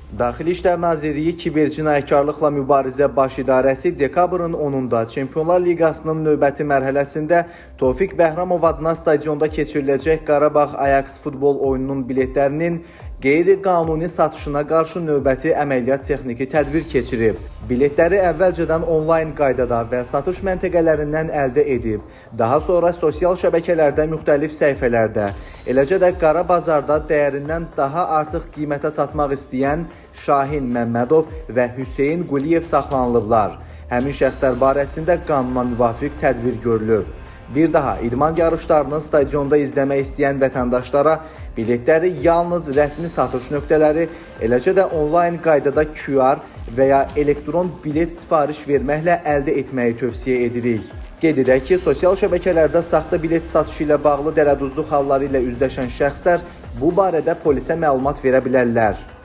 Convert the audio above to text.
Daxili İşlər Nazirliyi Kibercinayətkarlıqla Mübarizə Baş İdarəsi dekabrın 10-da Çempionlar Liqasının növbəti mərhələsində Tofiq Bəhramov adına stadionda keçiriləcək Qarabağ Ajax futbol oyununun biletlərinin qeyri-qanuni satışına qarşı növbəti əməliyyat texniki tədbir keçirib. Biletləri əvvəlcədən onlayn qaydada və satış məntəqələrindən əldə edib, daha sonra sosial şəbəkələrdə müxtəlif səhifələrdə, eləcə də qara bazarda dəyərindən daha artıq qiymətə satmaq istəyən Şahin Məmmədov və Hüseyn Quliyev saxlanılıblar. Həmin şəxslər barəsində qanuna müvafiq tədbir görülüb. Bir daha idman yarışlarını stadionda izləmək istəyən vətəndaşlara biletləri yalnız rəsmi satış nöqtələri, eləcə də onlayn qaydada QR və ya elektron bilet sifariş verməklə əldə etməyi tövsiyə edirik. Qeyd edək ki, sosial şəbəkələrdə saxta bilet satışı ilə bağlı dələduzluq halları ilə üzləşən şəxslər bu barədə polisə məlumat verə bilərlər.